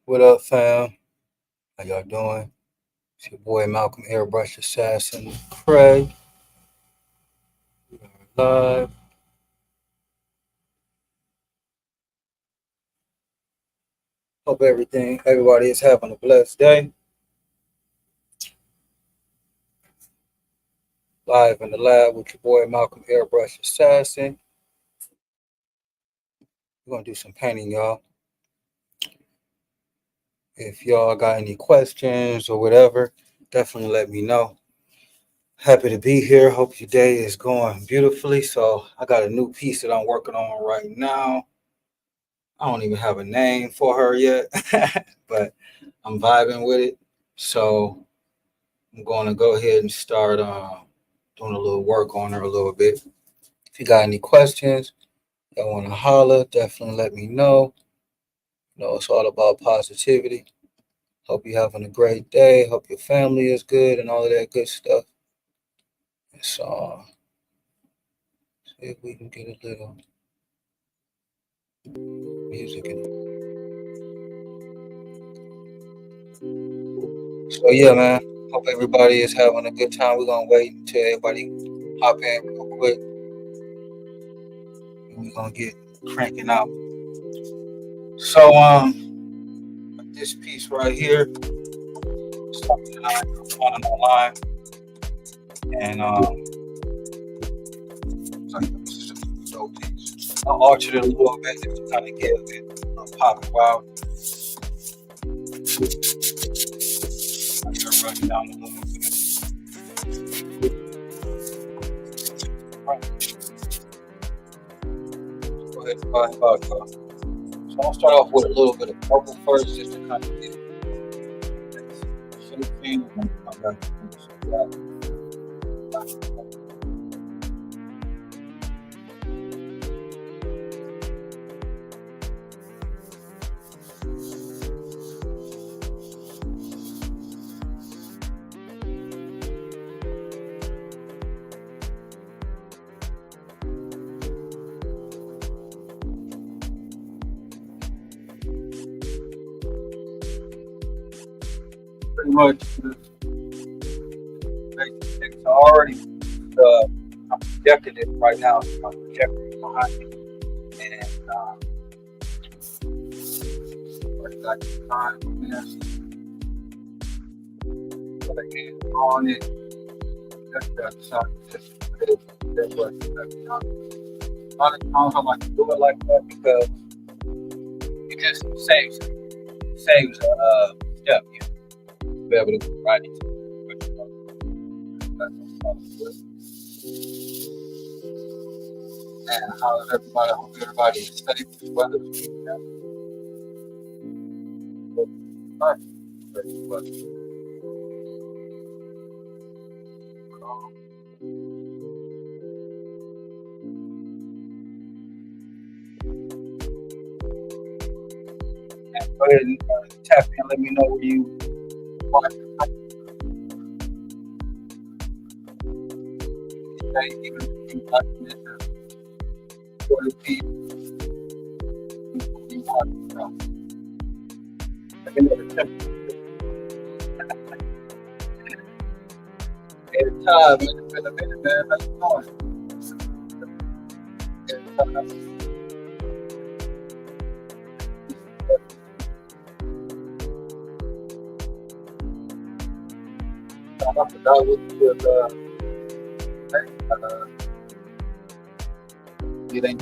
What up, fam? How y'all doing? It's your boy Malcolm Airbrush Assassin Craig. We are live. Hope everybody is having a blessed day. Live in the lab with your boy Malcolm Airbrush Assassin. We're gonna do some painting, y'all. If y'all got any questions or whatever, definitely let me know. Happy to be here. Hope your day is going beautifully. So I got a new piece that I'm working on right now. I don't even have a name for her yet, but I'm vibing with it. So I'm going to go ahead and start doing a little work on her a little bit. If you got any questions, y'all want to holler, definitely let me know. It's all about positivity. Hope you're having a great day. Hope your family is good and all of that good stuff. So, see if we can get a little music in. So, yeah, man. Hope everybody is having a good time. We're going to wait until everybody hop in real quick. And we're going to get cranking out. So, this piece right here, something that I found online, and so this is a dope piece. I altered it a little bit just to kind of give it a little pop and wow. I gotta run it down a little bit. Right. Go ahead and talk about so I'm gonna start off with a little bit of purple first, just to kind of get shaping, and then come back to that. Pretty much the basic things. I already I'm projecting it right now. So I'm projecting it behind me, and already got the time on this. Put a hand on it. That's the side. That's what a lot of times I like to do it like that because it just saves a step. You know, be able to write it. And how's everybody? I hope everybody is safe. The weather is go ahead and tap in. Let me know where you want to say, even if you like this or the people you want to know. Let me know the temperature. Every time, man, it's been a minute, man. How you doing? I forgot what you was getting.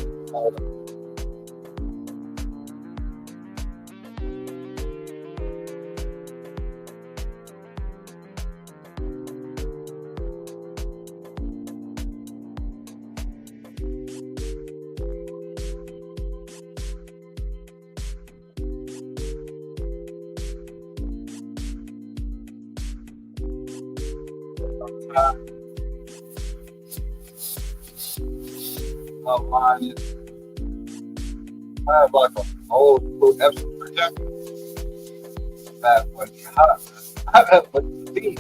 Mine is I have like an old school Epson projector. Bad boy, I have what see.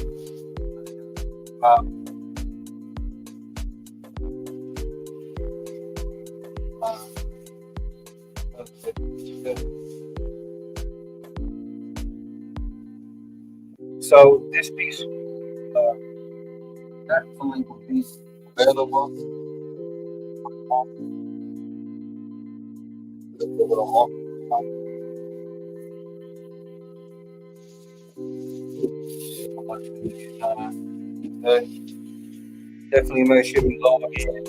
Uh, uh, So this piece definitely will be available on the little see how much we get done. Okay. Definitely make sure you log in.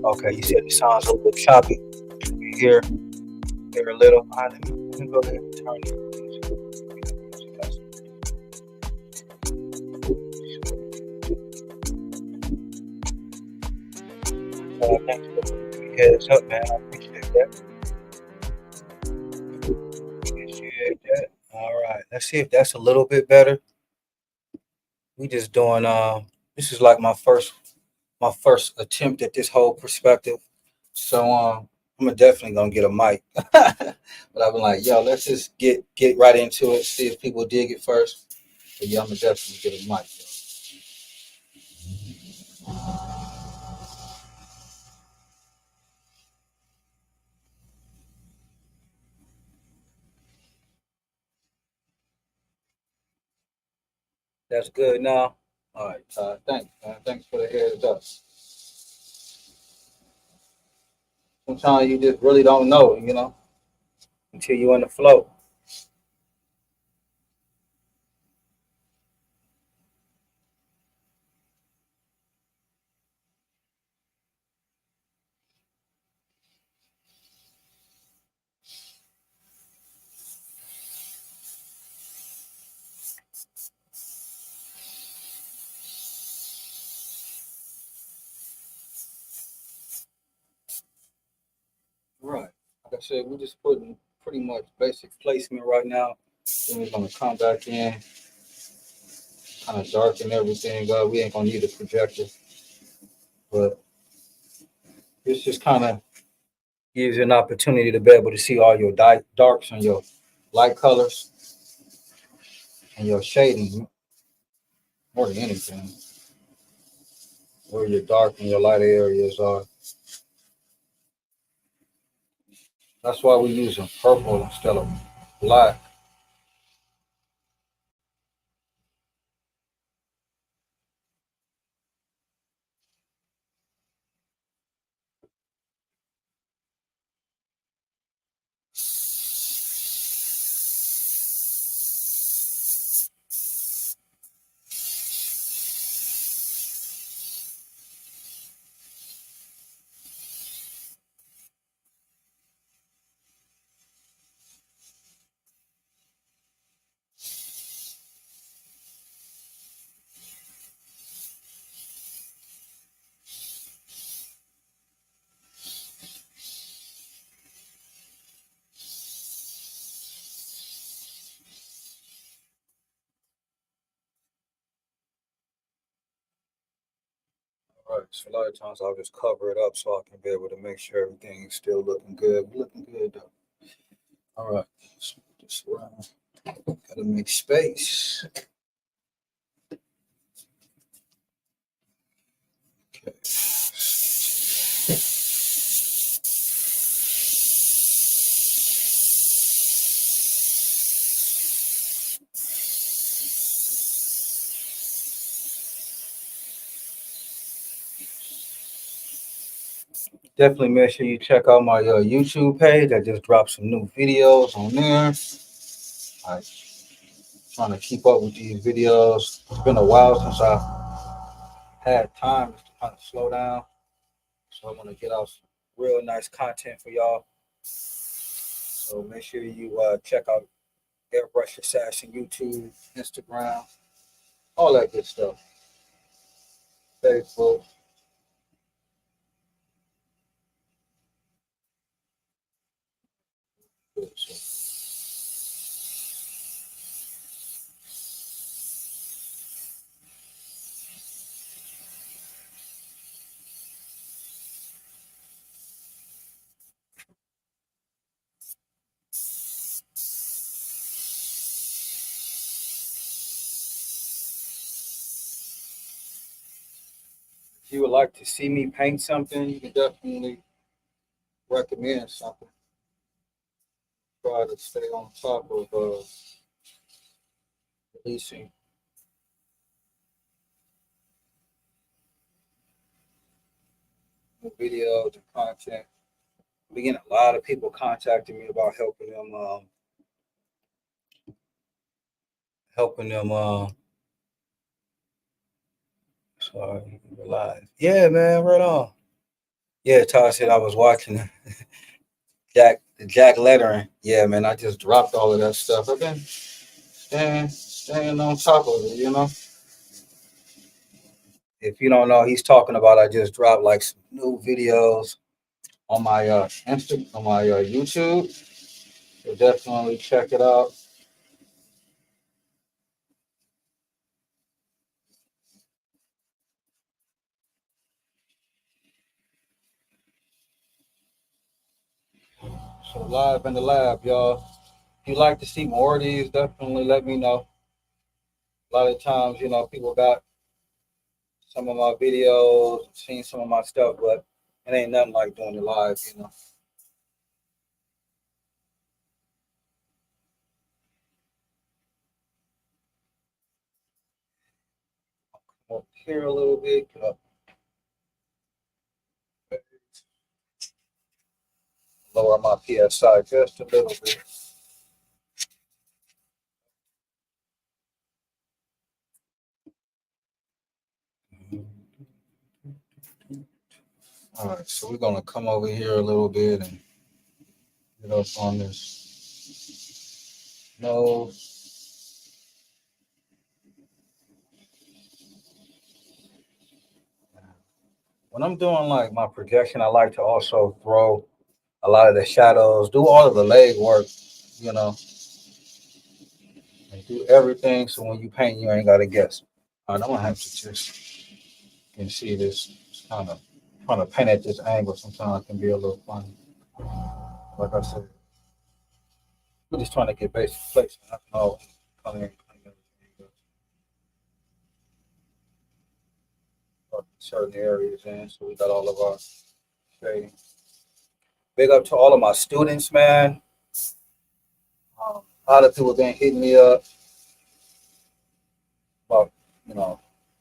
Okay, you said it sounds a little choppy. You hear a little. All right, let me go ahead and turn the music. Thanks for the heads up, man. I appreciate that. Appreciate that. All right, let's see if that's a little bit better. We just doing this is like my first attempt at this whole perspective. So I'm definitely gonna get a mic. But I've been like, yo, let's just get right into it, see if people dig it first. But yeah, I'm gonna definitely get a mic. That's good now. All right, Todd. Thanks, man. Thanks for the heads up. Sometimes you just really don't know, until you're in the flow. Right. Like I said, we're just putting pretty much basic placement right now. Then we're gonna come back in, kind of darken everything up. We ain't gonna need a projector, but this just kind of gives you an opportunity to be able to see all your darks and your light colors and your shading more than anything, where your dark and your light areas are. That's why we're using purple instead of black. Right. So a lot of times I'll just cover it up so I can be able to make sure everything's still looking good. Looking good though. All right. Let's move this around. Gotta make space. Okay. Definitely make sure you check out my YouTube page. I just dropped some new videos on there. I'm trying to keep up with these videos. It's been a while since I had time to kind of slow down. So I want to get out some real nice content for y'all. So make sure you check out Airbrush Assassin YouTube, Instagram, all that good stuff. Facebook. So if you would like to see me paint something, you can definitely recommend something. try to stay on top of releasing new videos and content. We getting a lot of people contacting me about helping them. Sorry, we're live. Yeah, man, right on. Yeah, Todd said I was watching the Jack lettering. Yeah, man, I just dropped all of that stuff. I've been staying on top of it. If you don't know, he's talking about I just dropped like some new videos on my on my YouTube. So definitely check it out. So live in the lab, y'all. If you like to see more of these, definitely let me know. A lot of times, people got some of my videos, seen some of my stuff, but it ain't nothing like doing it live. Come up here a little bit, lower my PSI just a little bit. All right, so we're gonna come over here a little bit and get up on this nose. When I'm doing like my projection, I like to also throw a lot of the shadows, do all of the leg work, you know, and do everything. So when you paint, you ain't gotta guess. All right, I'm gonna have to just you can see this kind of trying to paint at this angle. Sometimes can be a little funny. Like I said, we're just trying to get basic placement. I can always come in and clean everything up, certain areas in. So we got all of our shading. Big up to all of my students, man. A lot of people been hitting me up about, you know,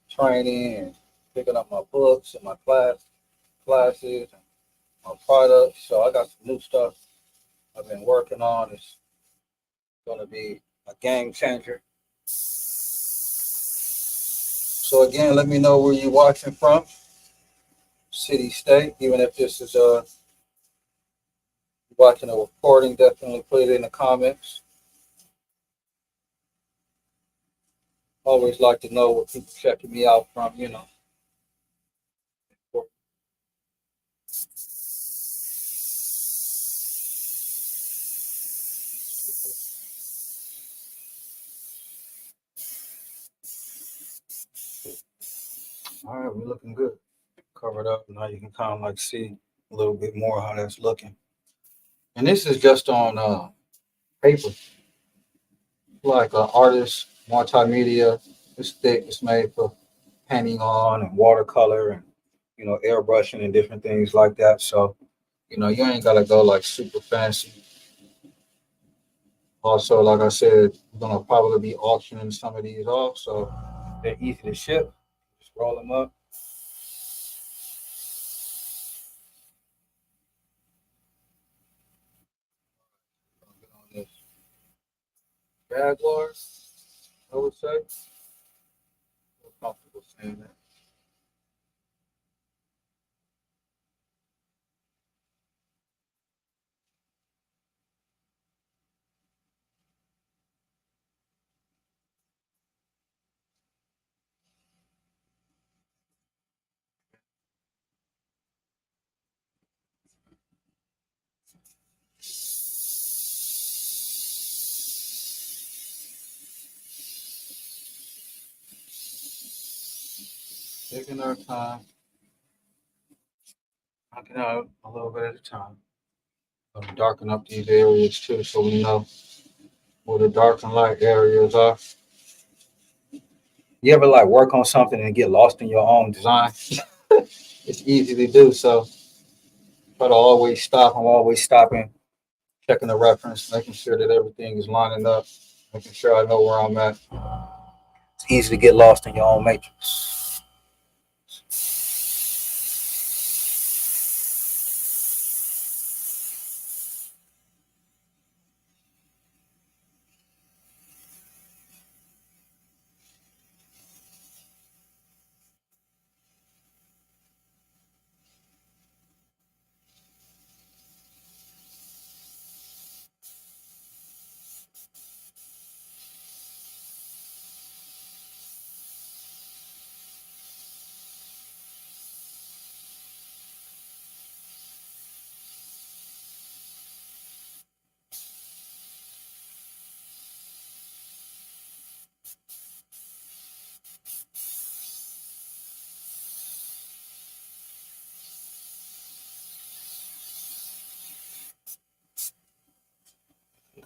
training and picking up my books and my classes and my products. So I got some new stuff I've been working on. It's gonna be a game changer. So again, let me know where you're watching from, city, state. Even if this is watching a recording, definitely put it in the comments. Always like to know what people checking me out from. All right, we're looking good. Covered up. Now you can kind of like see a little bit more how that's looking. And this is just on paper, like artist multimedia. It's thick. It's made for painting on and watercolor and airbrushing and different things like that. So you ain't gotta go like super fancy. Also, like I said, we're gonna probably be auctioning some of these off, so they're easy to ship. Just roll them up. Get on this Jaguar, I would say. Feel comfortable saying that. Taking our time, knocking out a little bit at a time. Gonna darken up these areas too, so we know where the dark and light areas are. You ever like work on something and get lost in your own design? It's easy to do, so try to always stop. I'm always stopping, checking the reference, making sure that everything is lining up, making sure I know where I'm at. It's easy to get lost in your own matrix.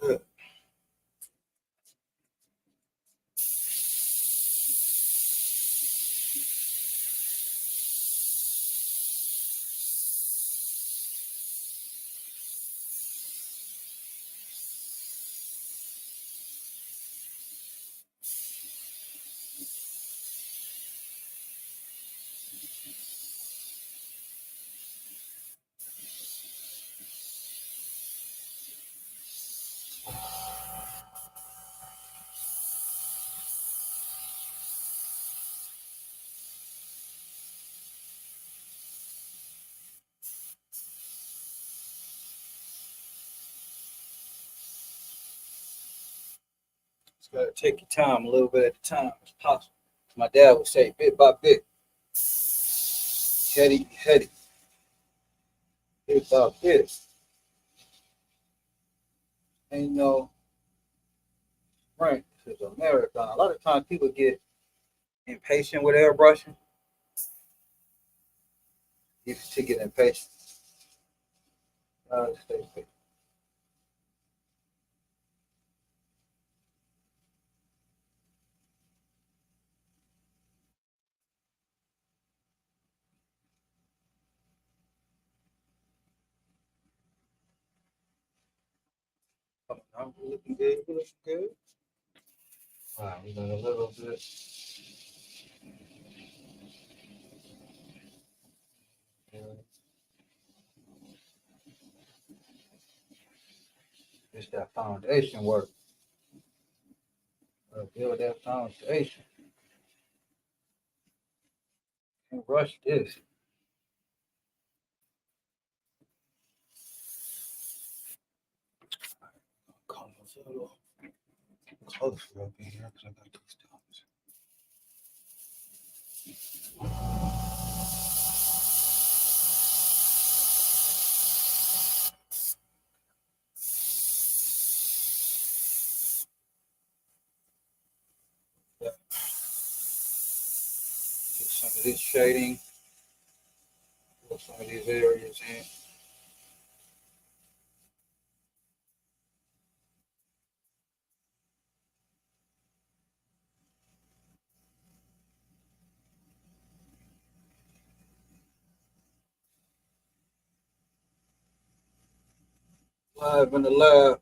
Good. Just gotta take your time a little bit at a time as possible. My dad would say, bit by bit, heady, heady, bit by bit. Ain't no sprint. This is a marathon. A lot of times people get impatient with airbrushing. You to get impatient. Stay patient. I'm looking good. We're looking good. All right, we're gonna a little bit. It's that foundation work. Build that foundation. And rush this. Colors a little closer up in here because I got these stones. Yeah. Get some of this shading. Put some of these areas in. Live in the lab.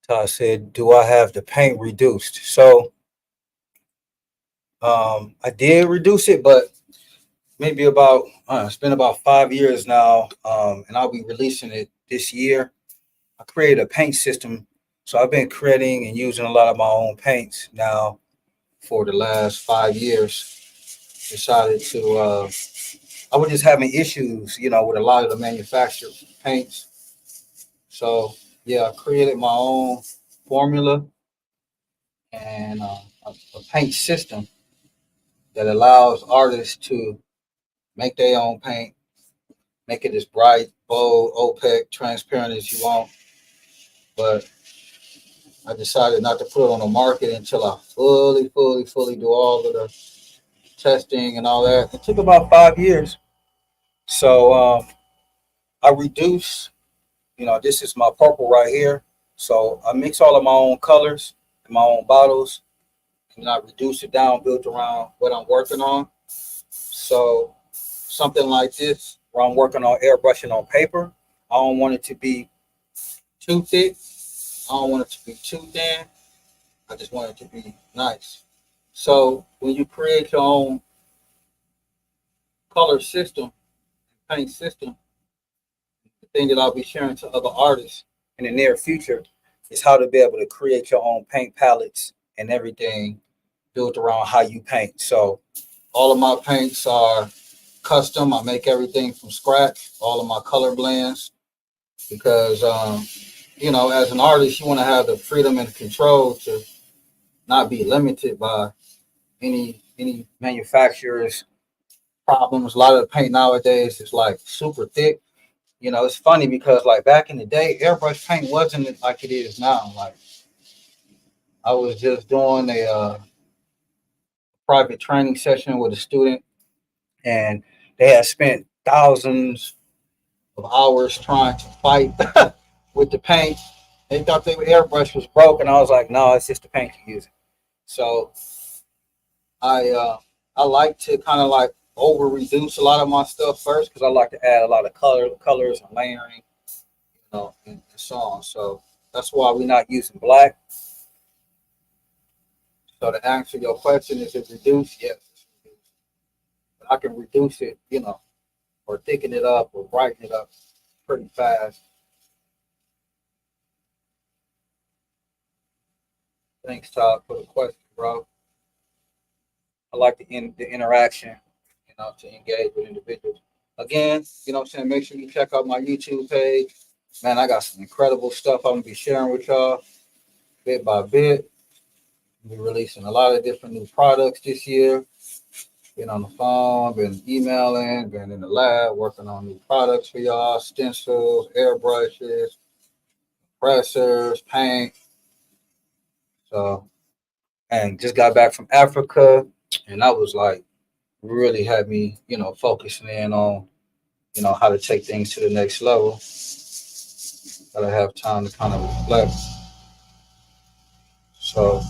Todd said, "Do I have the paint reduced?" So I did reduce it, but maybe about it's been about 5 years now, and I'll be releasing it this year. I created a paint system, so I've been creating and using a lot of my own paints now for the last 5 years. Decided to I was just having issues, with a lot of the manufactured paints. So yeah, I created my own formula and a paint system that allows artists to make their own paint, make it as bright, bold, opaque, transparent as you want. But I decided not to put it on the market until I fully do all of the testing and all that. It took about 5 years. So I reduced, this is my purple right here. So I mix all of my own colors in my own bottles, and I reduce it down, built around what I'm working on. So something like this, where I'm working on airbrushing on paper, I don't want it to be too thick. I don't want it to be too thin. I just want it to be nice. So when you create your own color system, paint system, the thing that I'll be sharing to other artists in the near future is how to be able to create your own paint palettes and everything built around how you paint. So all of my paints are custom. I make everything from scratch, all of my color blends, because as an artist, you want to have the freedom and control to not be limited by any manufacturer's problems. A lot of the paint nowadays is like super thick. It's funny because like back in the day, airbrush paint wasn't like it is now. Like I was just doing a private training session with a student, and they had spent thousands of hours trying to fight with the paint. They thought their airbrush was broken. I was like, no, it's just the paint you're using. So I like to kind of like over reduce a lot of my stuff first because I like to add a lot of colors and layering, and so on. So that's why we're not using black. So to answer your question, is it reduced? Yes, it's reduced. But I can reduce it, or thicken it up or brighten it up pretty fast. Thanks, Todd, for the question, bro. I like the interaction, to engage with individuals. Again, what I'm saying, make sure you check out my YouTube page. Man, I got some incredible stuff I'm gonna be sharing with y'all bit by bit. We'll be releasing a lot of different new products this year. Been on the phone, been emailing, been in the lab working on new products for y'all, stencils, airbrushes, pressers, paint. So, and just got back from Africa, and that was like really had me, focusing in on, how to take things to the next level. Gotta have time to kind of reflect. So,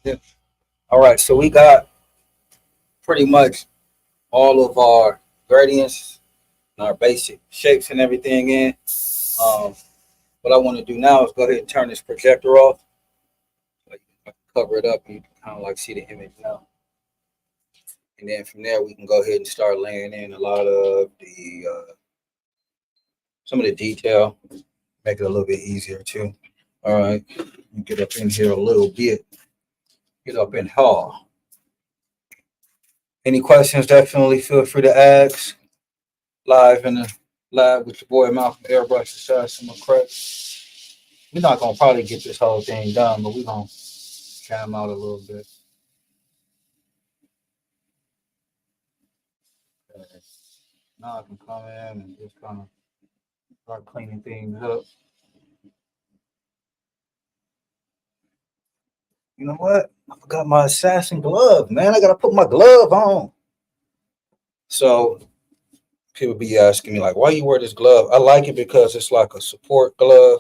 yeah. All right. So we got pretty much all of our gradients and our basic shapes and everything in. Um, what I want to do now is go ahead and turn this projector off. Like, I can cover it up and you can kind of like see the image now. And then from there, we can go ahead and start laying in a lot of some of the detail, make it a little bit easier too. All right, get up in here a little bit. Get up in here. Any questions? Definitely feel free to ask. Live in the lab with your boy Malcolm Airbrush Assassin McCray. We're not gonna probably get this whole thing done, but we're gonna jam out a little bit. Okay. Now I can come in and just kind of start cleaning things up. You know what? I forgot my assassin glove, man. I gotta put my glove on. So people be asking me like, why you wear this glove? I like it because it's like a support glove.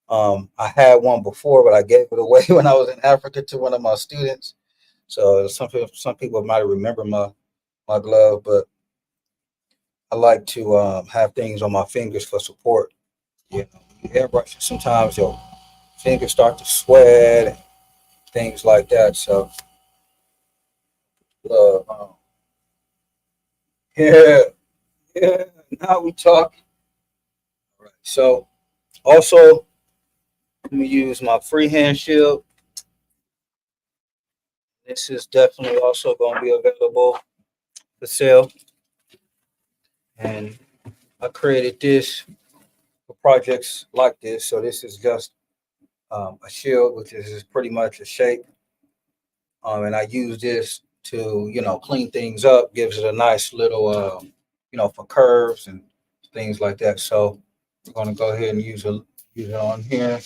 I had one before, but I gave it away when I was in Africa to one of my students. So some people might remember my glove, but I like to have things on my fingers for support. Airbrush. Sometimes your fingers start to sweat and things like that. So, uh, yeah, yeah. Now we talk. All right. So, also, let me use my freehand shield. This is definitely also going to be available for sale. And I created this for projects like this. So this is just a shield, which is pretty much a shape. And I use this to, clean things up, gives it a nice little, for curves and things like that. So we're going to go ahead and use it on here,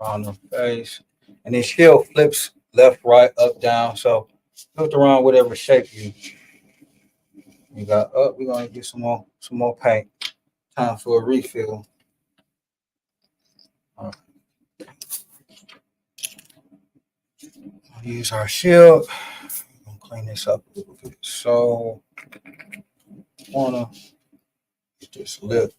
on the face. And this shield flips left, right, up, down. So flip around whatever shape you got up. We're going to get some more paint. Time for a refill. All right. Use our shield. I'm gonna clean this up a little bit. So, wanna get this lip.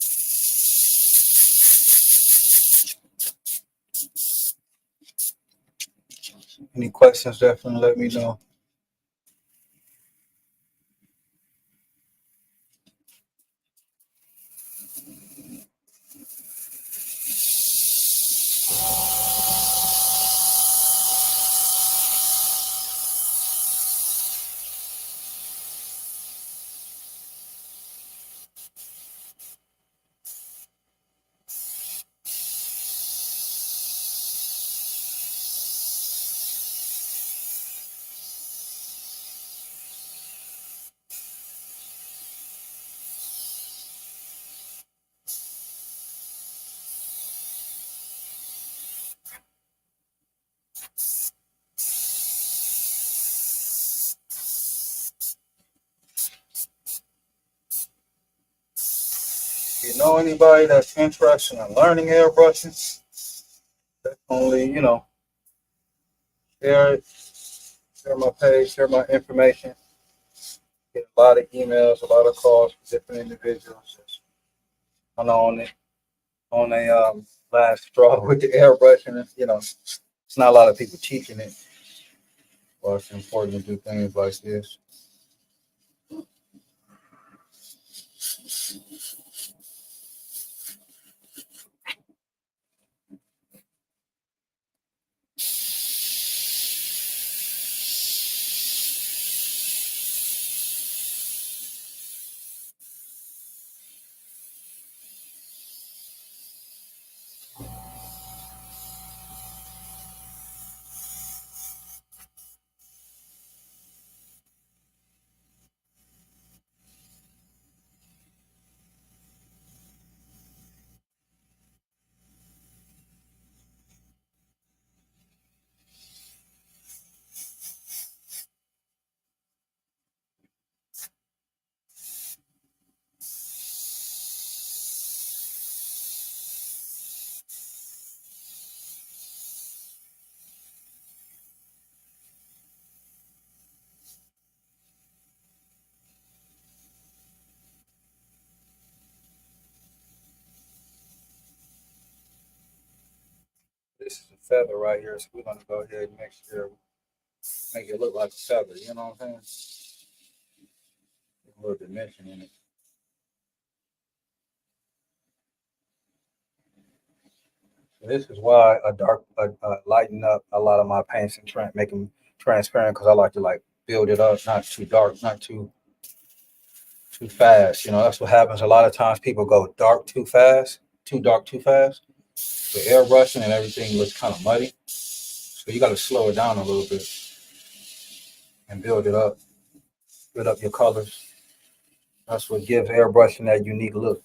Any questions? Definitely let me know. If you know anybody that's interested in learning airbrushing, only share it, share my page, share my information. Get a lot of emails, a lot of calls from different individuals. I'm on a last straw with the airbrush, and it's not a lot of people teaching it. But it's important to do things like this. This is a feather right here, so we're gonna go ahead and make it look like a feather. You know what I'm saying? A little dimension in it. So this is why lighten up a lot of my paints and make them transparent because I like to like build it up, not too dark, not too fast. That's what happens. A lot of times people go dark too fast, too dark too fast. The airbrushing and everything looks kind of muddy. So you got to slow it down a little bit and build up your colors. That's what gives airbrushing that unique look.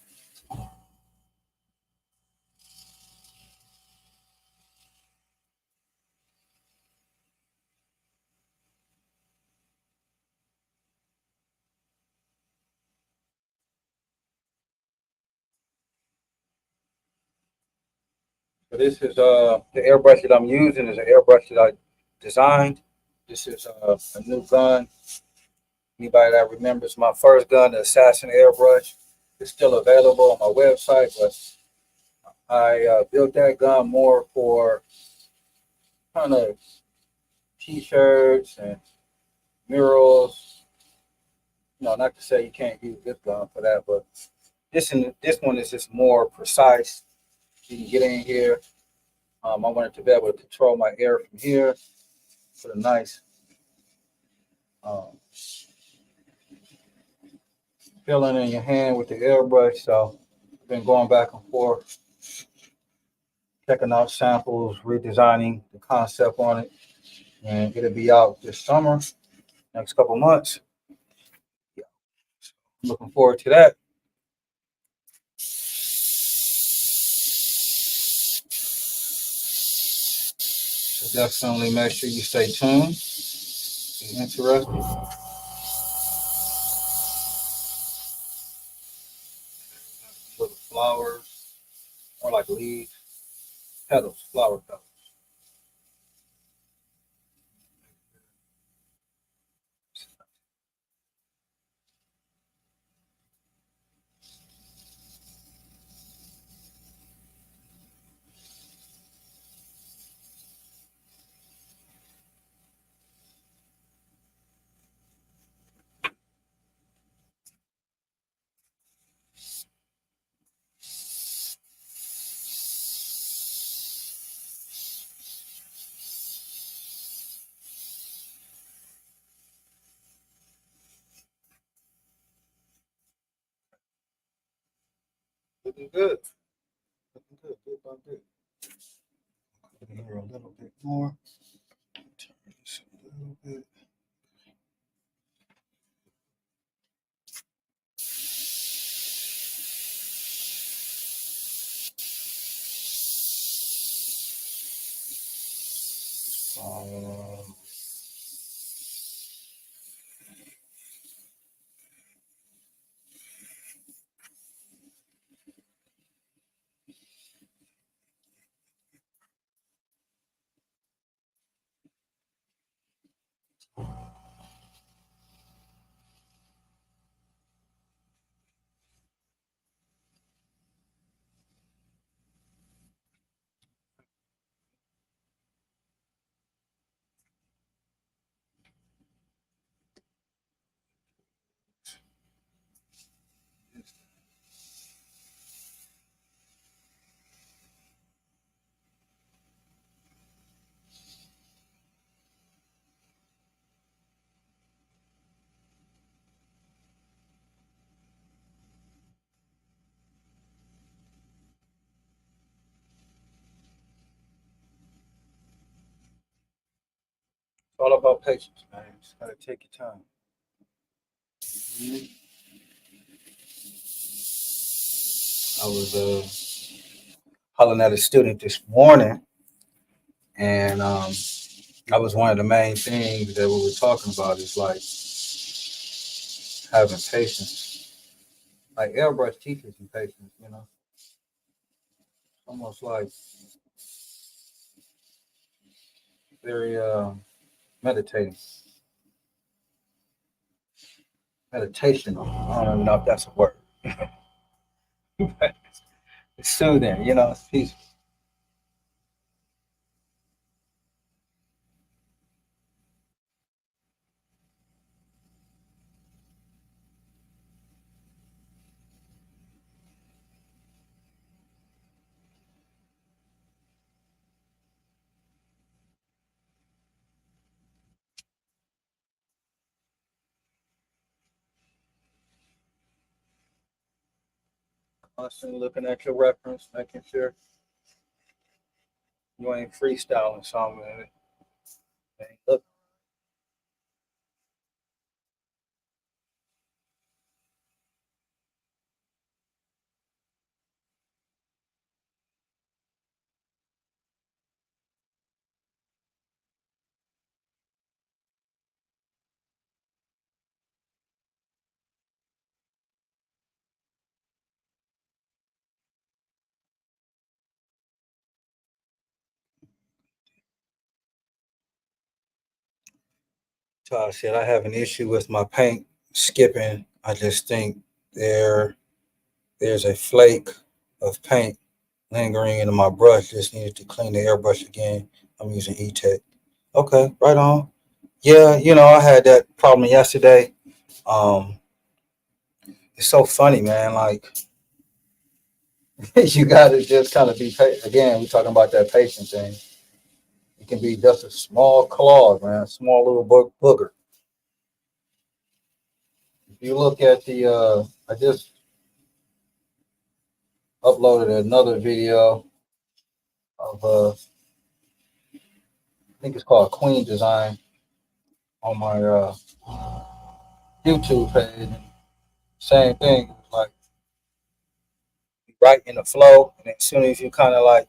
So this is the airbrush that I'm using is an airbrush that I designed. This is a new gun. Anybody that remembers my first gun, the Assassin airbrush, is still available on my website. But I built that gun more for kind of t-shirts and murals. Not to say you can't use this gun for that, but this one is just more precise. You can get in here. I wanted to be able to control my air from here. Put a nice um, feeling in your hand with the airbrush. So I've been going back and forth, checking out samples, redesigning the concept on it, and it'll be out this summer, next couple months. Yeah, looking forward to that. So definitely make sure you stay tuned. Be interested. Little flowers, more like leaves, petals, flower petals. Looking good. Looking good. Good by good. Put it here a little bit more. Turn this a little bit. Um, It's all about patience, man. Just gotta take your time. Mhm. I was hollering at a student this morning, and that was one of the main things that we were talking about. Is like having patience. Like Airbrush teaches you patience. You know, almost like very meditating, meditational. I don't even know if that's a word. It's soothing. You know, it's peaceful. Constantly looking at your reference, making sure you ain't freestyling something. And look, so I said I have an issue with my paint skipping. I just think there there's a flake of paint lingering into my brush. Just needed to clean the airbrush again. I'm using E-Tech. Okay, right on. Yeah, you know, I had that problem yesterday. Um, it's so funny, man. Like you got to just kind of be patient. Again, we're talking about that patient thing. It can be just a small claw, man, a small little booger. If you look at the, I just uploaded another video of, I think it's called Queen Design on my YouTube page. Same thing, like right in the flow, and as soon as you kind of like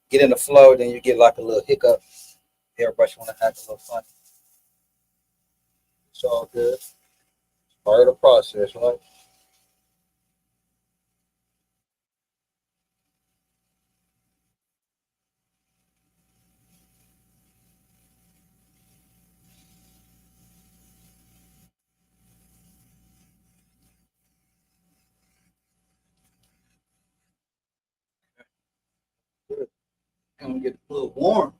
get in the flow, then you get like a little hiccup. Everybody want to act a little funny. It's all good. It's part of the process, right? Good. And get a little warm.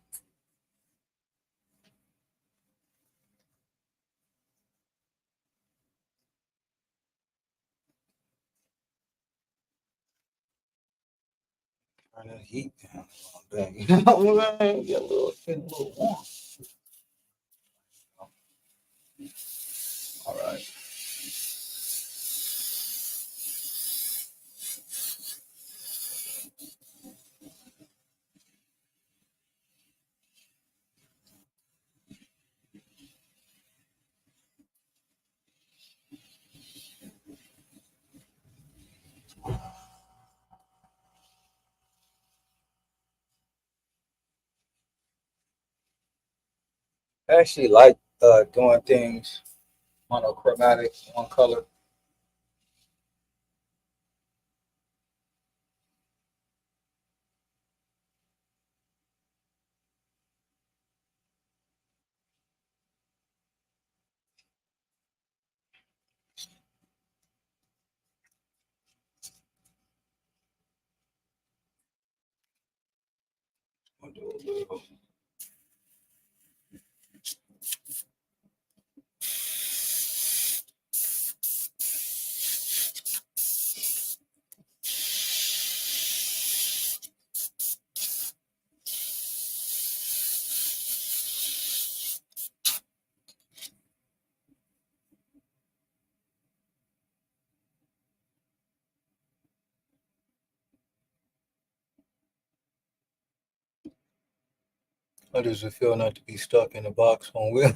Turn the heat down a little bit. You know what I mean? Get a little warm. All right. I actually like doing things monochromatic, one color. I'll do a little. How does it feel not to be stuck in a box on wheel?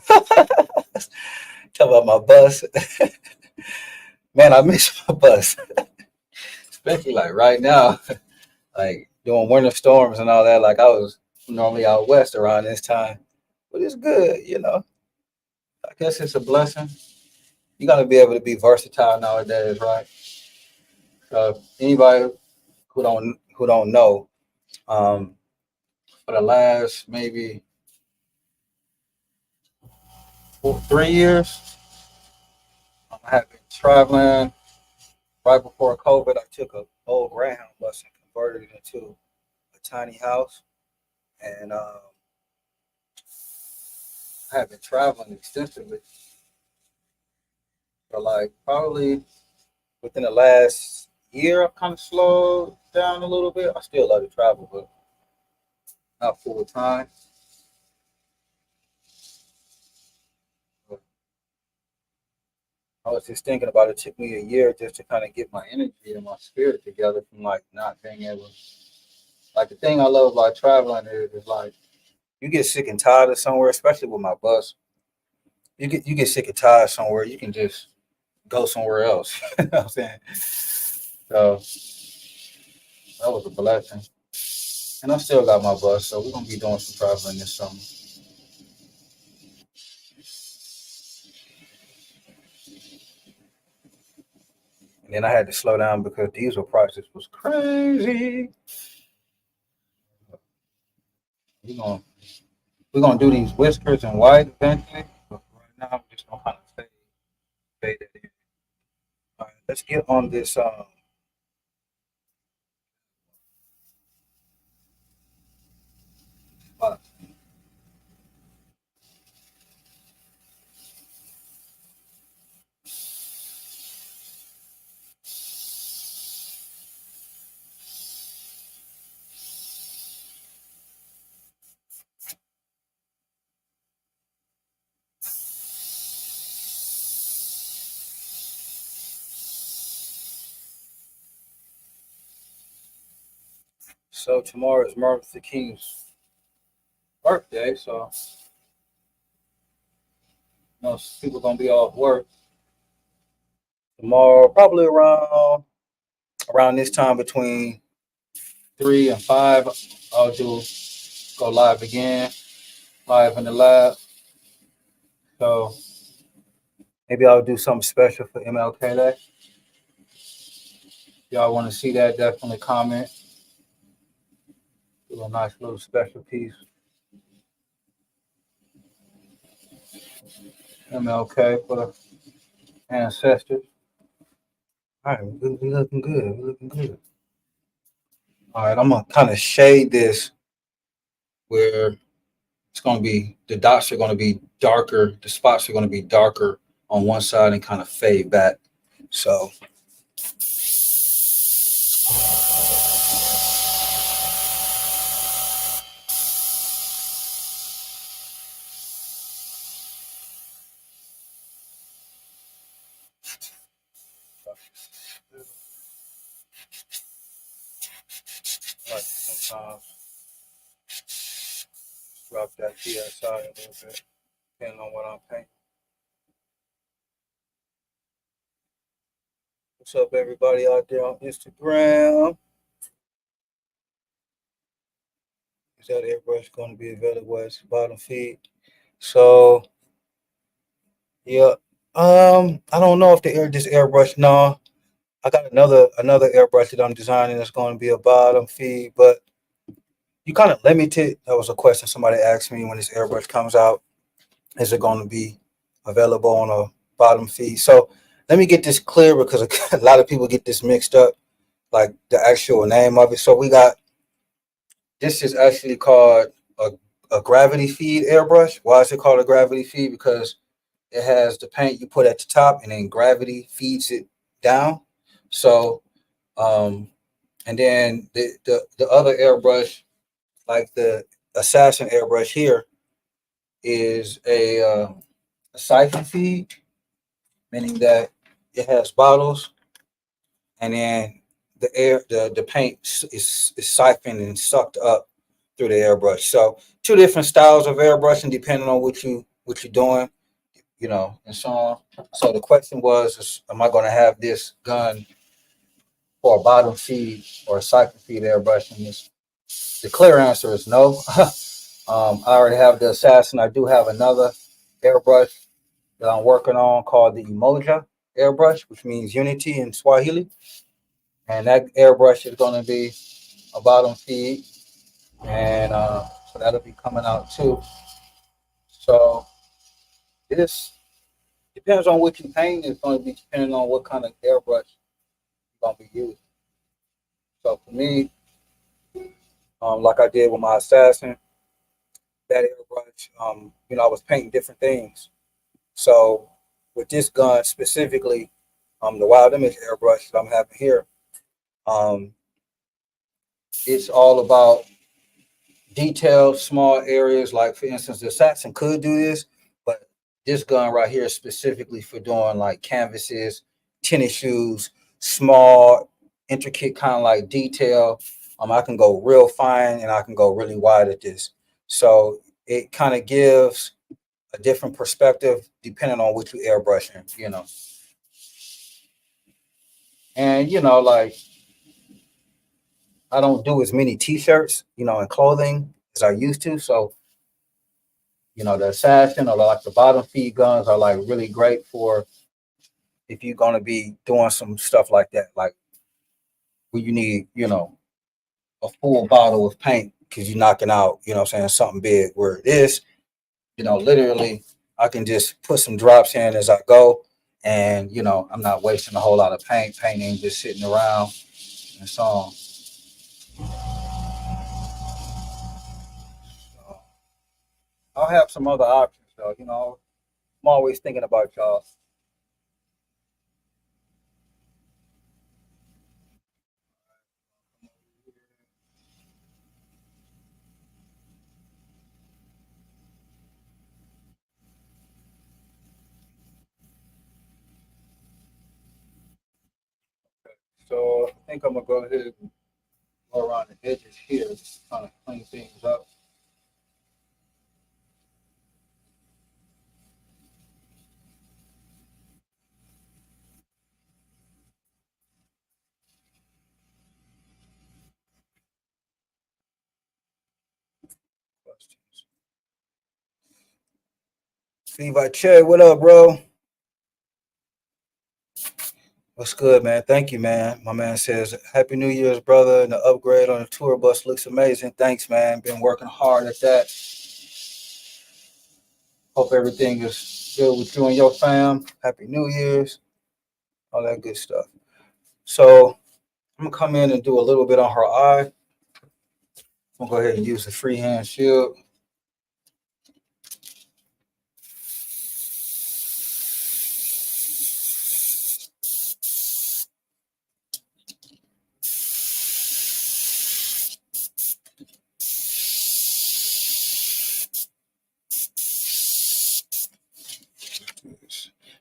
Talk about my bus. Man, I miss my bus, especially like right now, like doing winter storms and all that. Like I was normally out west around this time, but it's good, you know. I guess it's a blessing. You got to be able to be versatile nowadays, right? So anybody who don't know, um, for the last maybe 3 years, I have been traveling. Right before COVID, I took a old Greyhound bus and converted it into a tiny house, and I have been traveling extensively for like probably within the last year. I've kind of slowed down a little bit. I still love to travel, but not full time. But I was just thinking about it. It took me a year just to kind of get my energy and my spirit together from like not being able. Like the thing I love about traveling is like you get sick and tired of somewhere, especially with my bus. You get sick and tired somewhere, you can just go somewhere else. You know what I'm saying? So that was a blessing. And I still got my bus, so we're gonna be doing some traveling this summer. And then I had to slow down because diesel prices was crazy. We're gonna we're gonna do these whiskers and white eventually. But right now I'm just gonna kind of fade it in. All right, let's get on this uh, so tomorrow is Martin Luther King's birthday, so people gonna be off work tomorrow, probably around this time between 3 and 5. I'll do go live again, live in the lab. So maybe I'll do something special for MLK Day. Y'all want to see that? Definitely comment. Do a nice little special piece. MLK for the ancestors. All right, we looking good. We looking good. All right, I'm gonna kind of shade this where it's gonna be the dots are gonna be darker. The spots are gonna be darker on one side and kind of fade back. So like sometimes drop that PSI a little bit, depending on what I'm painting. What's up, everybody out there on Instagram? Is that airbrush going to be available as bottom feed? So yeah, I don't know if this airbrush. No, I got another airbrush that I'm designing that's going to be a bottom feed, but you kind of limited. That was a question somebody asked me when this airbrush comes out. Is it going to be available on a bottom feed? So let me get this clear because a lot of people get this mixed up, like the actual name of it. So we got this is actually called a, a gravity feed airbrush. Why is it called a gravity feed? Because it has the paint you put at the top and then gravity feeds it down. So um, and then the other airbrush, like the Assassin airbrush here, is a siphon feed, meaning that it has bottles and then the paint is siphoned and sucked up through the airbrush. So two different styles of airbrushing depending on what you're doing, and so on. So the question was, am I going to have this gun for a bottom feed or a siphon feed airbrush? And the clear answer is no. I already have the Assassin. I do have another airbrush that I'm working on called the Emoja airbrush, which means unity in Swahili. And that airbrush is going to be a bottom feed, and so that'll be coming out too. So this depends on what you paint. It's going to be depending on what kind of airbrush you're going to be using. So for me, like I did with my Assassin, that airbrush, I was painting different things. So with this gun specifically, the Wild Image airbrush that I'm having here, um, it's all about detailed small areas. Like for instance, the Assassin could do this, but this gun right here is specifically for doing like canvases, tennis shoes, small, intricate kind of like detail. I can go real fine and I can go really wide at this. So it kind of gives a different perspective depending on what you airbrushing. And like I don't do as many t-shirts, and clothing as I used to. So the assassin or like the bottom feed guns are like really great for if you're gonna be doing some stuff like that, like where you need, a full bottle of paint because you're knocking out, what I'm saying, something big. Where this, literally I can just put some drops in as I go, and I'm not wasting a whole lot of paint. Painting just sitting around and so on. So I'll have some other options though. I'm always thinking about y'all. So I think I'm gonna go ahead and go around the edges here, just kind of clean things up. Questions. Levi Che, what up, bro? What's good, man? Thank you, man. My man says, Happy New Year's, brother. And the upgrade on the tour bus looks amazing. Thanks, man. Been working hard at that. Hope everything is good with you and your fam. Happy New Year's, all that good stuff. So I'm gonna come in and do a little bit on her eye. I'm gonna go ahead and use the freehand shield.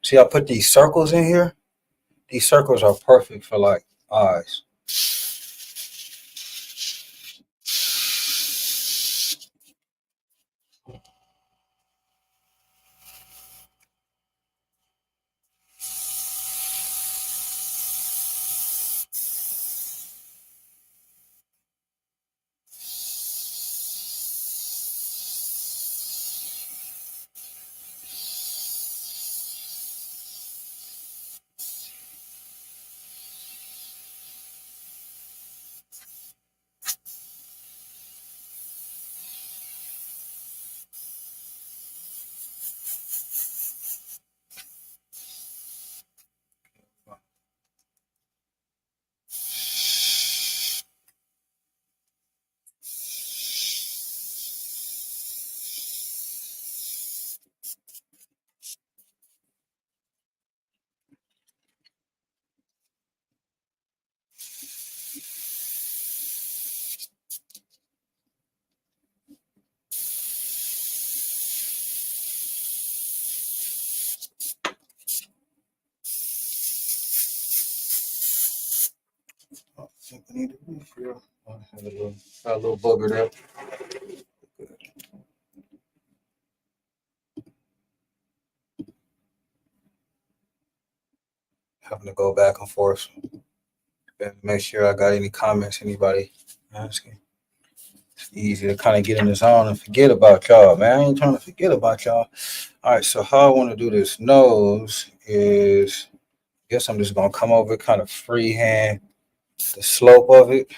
See, I put these circles in here. These circles are perfect for like eyes. need a refill. I had a little booger there. Having to go back and forth. Make sure I got any comments, anybody asking. It's easy to kind of get in the zone and forget about y'all, man. I ain't trying to forget about y'all. All right, so how I want to do this nose is, I guess I'm just gonna come over, kind of freehand the slope of it.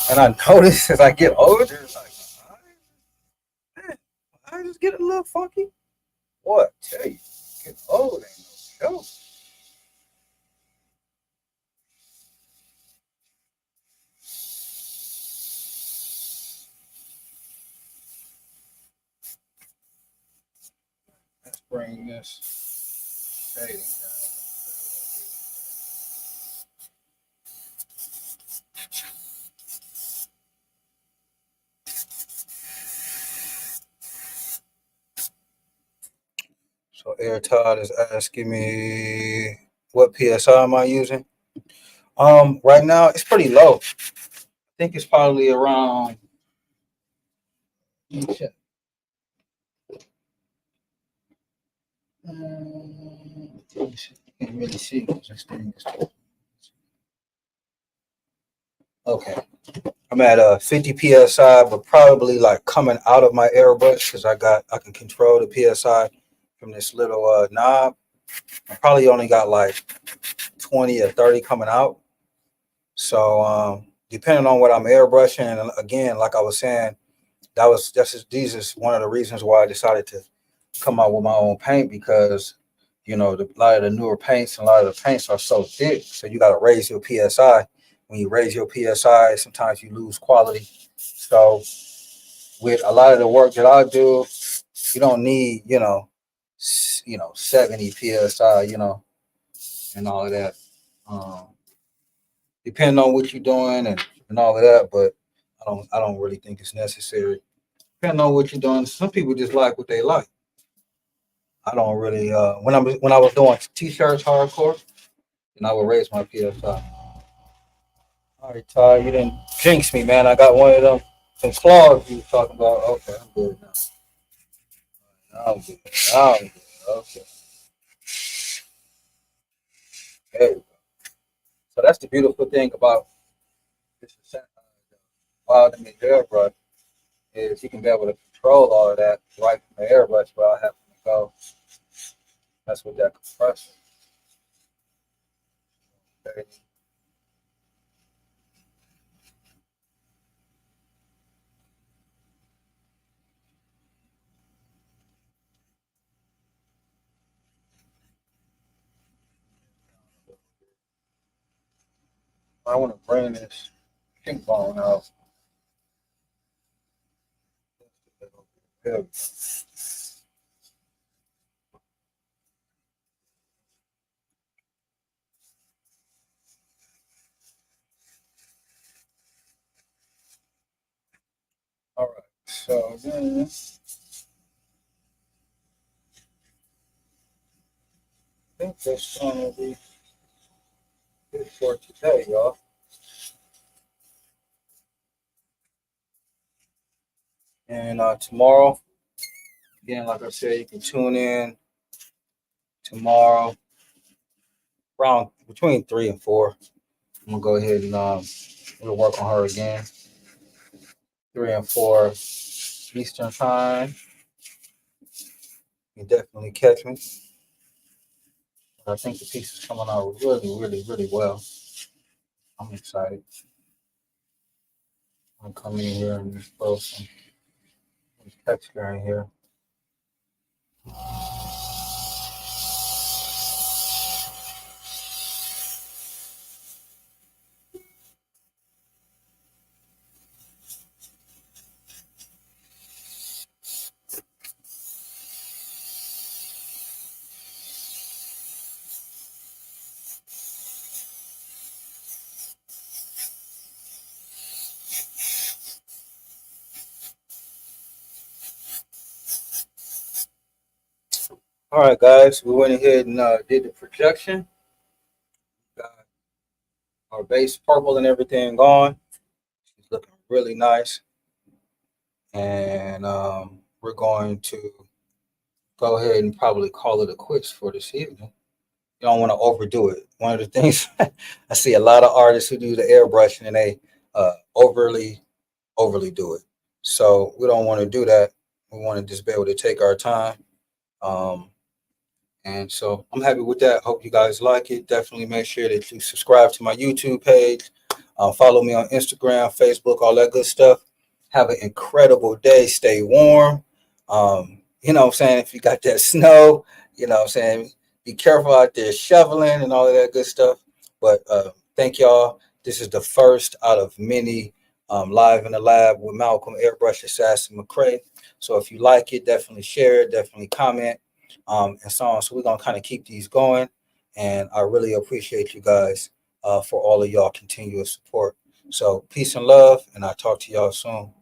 And I notice as I get older, like, man, I just get a little funky. What? Tell you, get old ain't no joke. Let's bring this shading down. So AirTod is asking me what PSI am I using? Right now it's pretty low. I think it's probably around. Let me check. Can't really see because this thing is. Okay, I'm at 50 psi, but probably like coming out of my airbrush because I can control the psi from this little knob. I probably only got like 20 or 30 coming out. So depending on what I'm airbrushing, and again, like I was saying, these is one of the reasons why I decided to come out with my own paint because a lot of the newer paints and a lot of the paints are so thick, so you got to raise your psi. When you raise your psi, sometimes you lose quality. So with a lot of the work that I do, you don't need 70 psi, and all of that. Um, Depending on what you're doing and all of that, but I don't really think it's necessary. Depending on what you're doing, some people just like what they like. I don't really when I was doing t-shirts hardcore, and I would raise my PSI. All right, Ty, you didn't jinx me, man. I got one of them some claws you were talking about. Okay, I'm good now. Now I'm good. Now I'm good. Okay. There we go. So that's the beautiful thing about this wild image airbrush is you can be able to control all of that right from the airbrush without having to go. That's what that compressor. Okay. I want to bring this pink bone out. There we go. All right. So then, I think that's gonna be it for today, y'all. And tomorrow, again, like I said, you can tune in tomorrow around between 3 and 4. I'm gonna go ahead and we'll work on her again. 3 and 4 Eastern time. You definitely catch me. I think the piece is coming out really, really, really well. I'm excited. I'm coming in here and just throw some texture in here. All right, guys, we went ahead and did the projection. Got our base purple and everything going. It's looking really nice. And we're going to go ahead and probably call it a quits for this evening. You don't want to overdo it. One of the things I see a lot of artists who do the airbrushing and they overly do it. So we don't want to do that. We want to just be able to take our time. Um, And so I'm happy with that. Hope you guys like it. Definitely make sure that you subscribe to my YouTube page. Follow me on Instagram, Facebook, all that good stuff. Have an incredible day. Stay warm. You know what I'm saying? If you got that snow, you know what I'm saying? Be careful out there shoveling and all of that good stuff. But thank y'all. This is the first out of many live in the lab with Malcolm Airbrush Assassin McCray. So if you like it, definitely share it, definitely comment and so on. So we're gonna kind of keep these going, and I really appreciate you guys for all of y'all continuous support. So peace and love, and I'll talk to y'all soon.